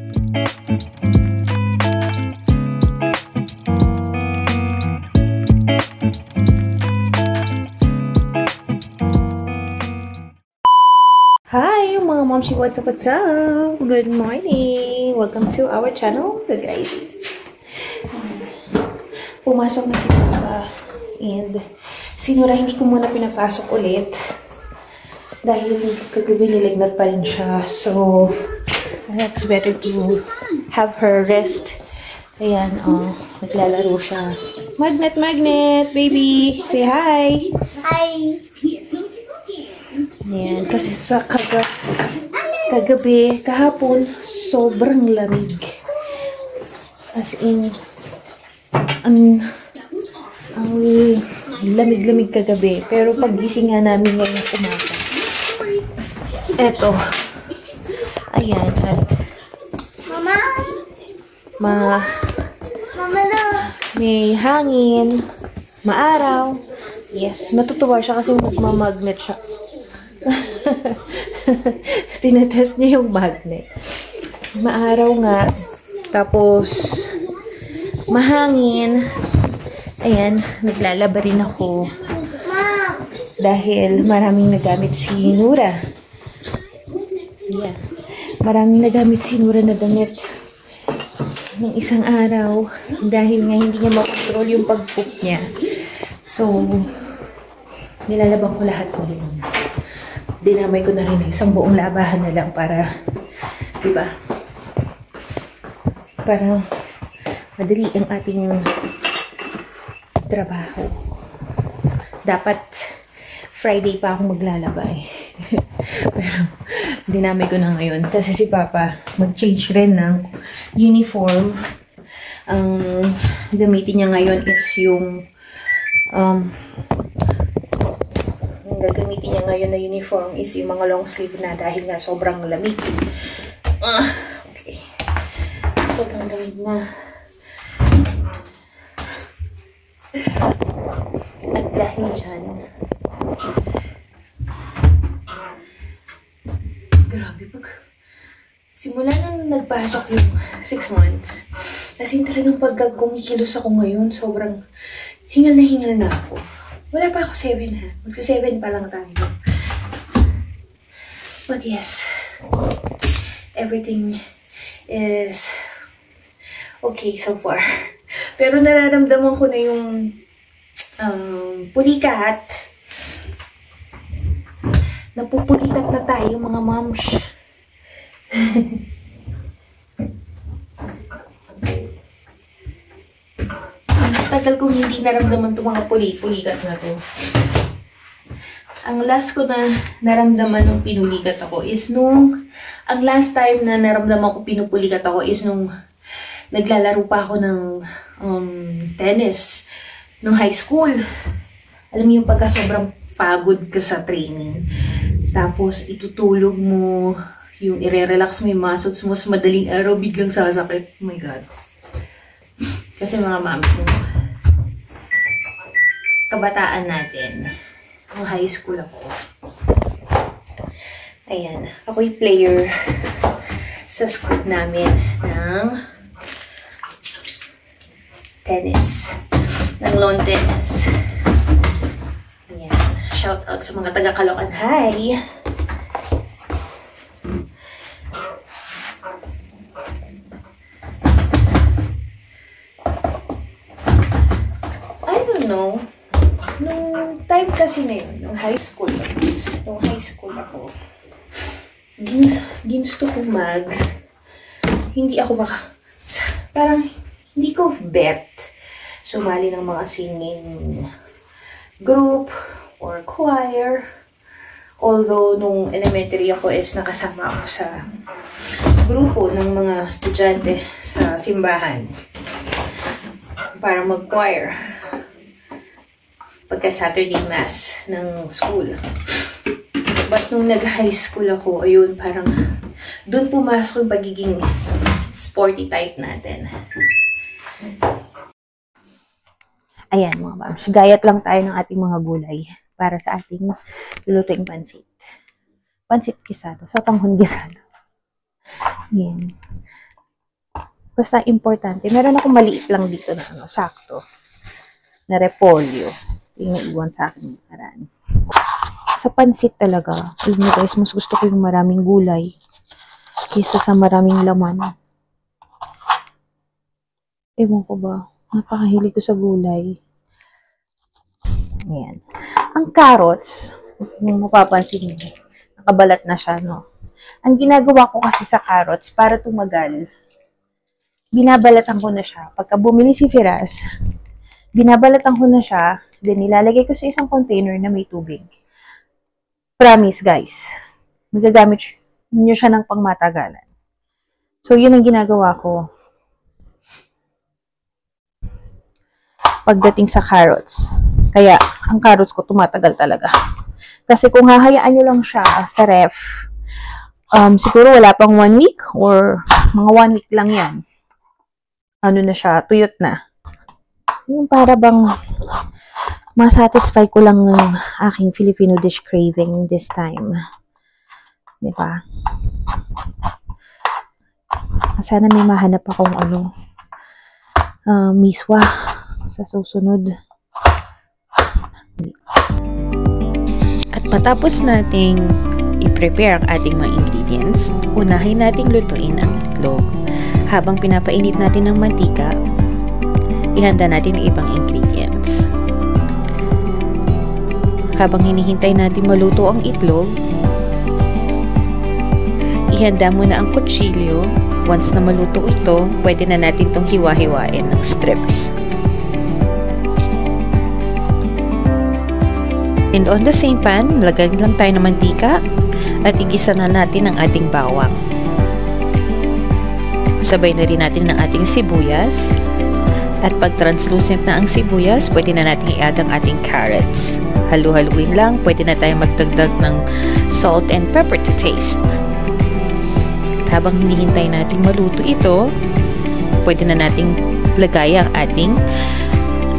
Hi mga momshi, what's up, what's up? Good morning! Welcome to our channel, The Gracies. Pumasok na si Papa and sinura hindi ko muna pinapasok ulit dahil kagabi nilagnat pa rin siya. So, it's better to have her rest. Ayan, naglalaro siya. Magnet, baby! Say hi! Hi! Ayan, kasi sa kagabi, kahapon, sobrang lamig. As in, ang lamig-lamig kagabi. Pero pagising nga namin ngayong umaga. Eto. Ayan, at Mama na! may hangin, maaraw. Yes, natutuwa siya kasi magmamagnet siya. Tinetest niya yung magnet. Maaraw nga. Tapos, mahangin. Ayan, naglalaba rin ako. Dahil maraming nagamit si Nura. Yes. Maraming nagamit si Nura na damit ng isang araw. Dahil nga hindi niya makontrol yung pag-poop niya. So, nilalaban ko lahat ngayon. Dinamay ko na rin isang buong labahan na lang para, diba? Para madali ang ating trabaho. Dapat Friday pa ako maglalaba eh. Pero dinamay ko na ngayon kasi si Papa mag-change rin ng uniform. Ang gamitin niya ngayon is yung gagamitin niya ngayon na uniform is yung mga long sleeve na dahil nga sobrang lamig. Okay. Sobrang lamig na. At dahil dyan, grabe simula nang nagpasok yung 6 months, kasi talagang pagka kumikilos ako ngayon, sobrang hingal na ako. Wala pa ako 7 ha. Magsa-7 pa lang tayo. But yes, everything is okay so far. Pero nararamdaman ko na yung pulikat. Napupulikat na tayo mga moms. Tagal kong hindi naramdaman itong mga pulikat na to. Ang last ko na naramdaman nung pinulikat ako is ang last time na naramdaman ko pinupulikat ako is nung naglalaro pa ako ng tennis nung high school. Alam mo yung pagka sobrang pagod ka sa training. Tapos itutulog mo, yung i-relax mo yung muscles mo sa madaling araw, biglang sasakit. Oh my God. Kasi mga mami mo, kabataan natin. Nung high school ako. Ayan. Ako yung player sa school namin ng tennis. Ng lawn tennis. Ayan. Shout out sa mga taga Caloocan. Hi! I don't know. Nung time kasi na yun, nung high school ako, ginusto ko hindi ako parang hindi ko bet sumali ng mga singing group or choir. Although, nung elementary ako is nakasama ako sa grupo ng mga estudyante sa simbahan para mag-choir pagka Saturday Mass ng school. But nung nag-high school ako, ayun, parang doon pumasok yung pagiging sporty type natin. Ayan mga mams, gayat lang tayo ng ating mga gulay para sa ating lulutuing pansit. Pansit gisado, sa panghon gisado. Ayan. Basta importante. Meron akong maliit lang dito na sakto. Na repolyo. Yung naiwan sa akin nakaraan. Sa pansit talaga, alam niyo guys, mas gusto ko yung maraming gulay kaysa sa maraming laman. Ewan ko ba, napakahilig ko sa gulay. Ayan. Ang carrots, kung mapapansin niyo, nakabalat na siya, no? Ang ginagawa ko kasi sa carrots, para tumagal, binabalatan ko na siya. Pagka bumili si Firas, binabalatan ko na siya, then nilalagay ko sa isang container na may tubig. Promise, guys. Magagamit niyo siya ng pangmatagalan. So, yun ang ginagawa ko. Pagdating sa carrots. Kaya, ang carrots ko tumatagal talaga. Kasi kung hahayaan nyo lang siya sa ref, siguro wala pang 1 week or mga 1 week lang yan. Ano na siya, tuyot na. Yung para bang masatisfy ko lang ng aking Filipino dish craving this time. Diba? Sana may mahanap akong miswa sa susunod. At matapos nating i-prepare ang ating mga ingredients, unahin nating lutuin ang itlog. Habang pinapainit natin ng mantika, ihanda natin ang ibang ingredients. Habang hinihintay natin maluto ang itlog, ihanda muna ang kutsilyo. Once na maluto ito, pwede na natin itong hiwa-hiwain ng strips. And on the same pan, lagyan lang tayo ng mantika at igisa na natin ang ating bawang. Sabay na rin natin ng ating sibuyas. At pag translucent na ang sibuyas, pwede na natin i-add ang ating carrots. Halu-haluin lang, pwede na tayong magdagdag ng salt and pepper to taste. At habang hinihintay natin maluto ito, pwede na nating lagay ang ating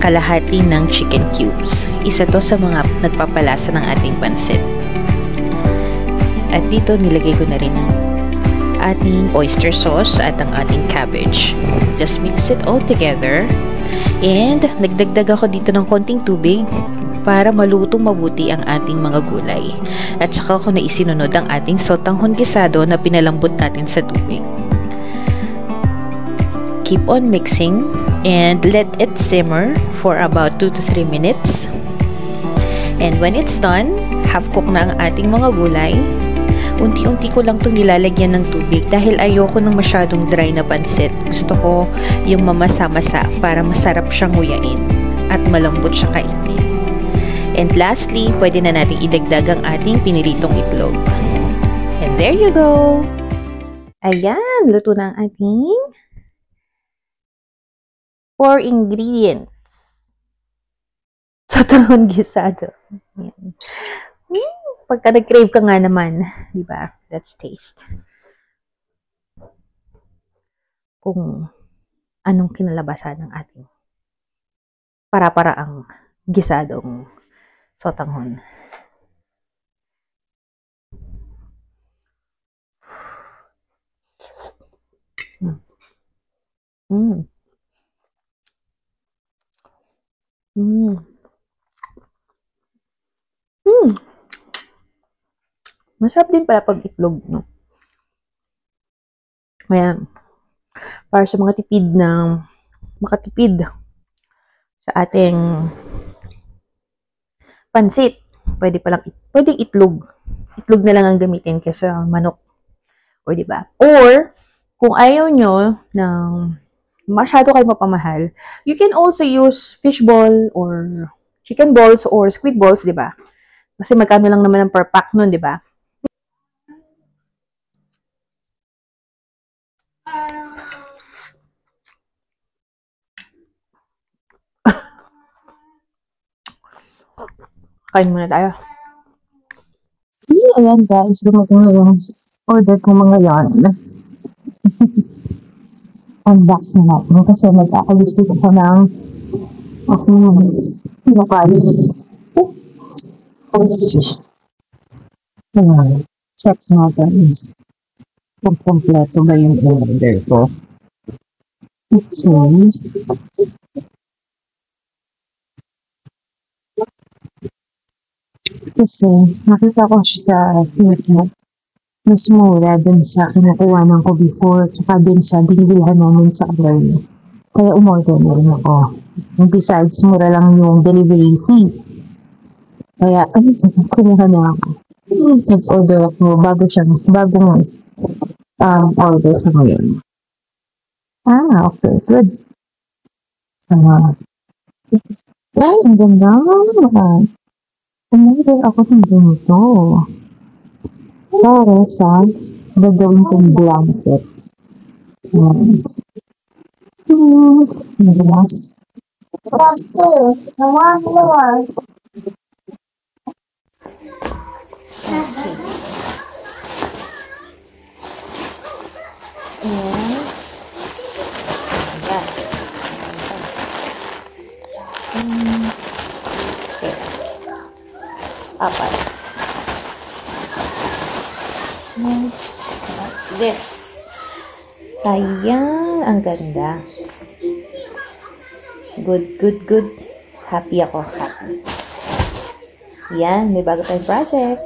kalahati ng chicken cubes. Isa to sa mga nagpapalasa ng ating pansit. At dito nilagay ko na rin ang ating oyster sauce at ang ating cabbage. Just mix it all together. And nagdagdag ako dito ng konting tubig para malutong mabuti ang ating mga gulay. At saka ko na isinunod ang ating sotanghon gisado na pinalambot natin sa tubig. Keep on mixing and let it simmer for about 2 to 3 minutes. And when it's done, half cook na ang ating mga gulay. Unti-unti ko lang itong nilalagyan ng tubig dahil ayoko ng masyadong dry na pansit. Gusto ko yung mamasa-masa para masarap siyang nguyain at malambot siya kainin. And lastly, pwede na natin idagdag ang ating piniritong itlog. And there you go! Ayan, luto na ang ating 4 ingredients. Sotanghon gisado. Ayan. Pagka nag-crave ka nga naman, di ba? Let's taste. Kung anong kinalabasan ng ating para-paraang gisadong sotanghon. Masarap din pala pag itlog, no? Ayan. Para sa mga makatipid sa ating pansit, pwede itlog. Itlog na lang ang gamitin kaysa manok. O, diba? Or, kung ayaw nyo ng masyado kayo mapamahal, you can also use fish ball or chicken balls or squid balls, diba? Kasi magkano lang naman ang per pack nun, diba? Kain muna tayo. Ayan guys, dumating na yung order ko mga yan. Unbox na natin kasi mag-akalist ko ng aking pinakain. Ayan, check natin kung kompleto ba yung order ko. Okay. Kasi nakita ko siya sa Flipkart. Mas mura dun sa kinakuhanan ko before. Tsaka dun sa binilihan namin sa Alay. Kaya umorder na rin ako. And besides, mura lang yung delivery fee. Kaya, kumuha na ako. Nag-order ako bagong order siya ngayon. Okay, good. Ay, ang ganda. Umorder ako ng ganito. Para sa gagawin kong blanket. Ayan. Diba? Apat. This. Ayan, ang ganda. Good, good, good. Happy ako, happy. Yan, may bago tayong project.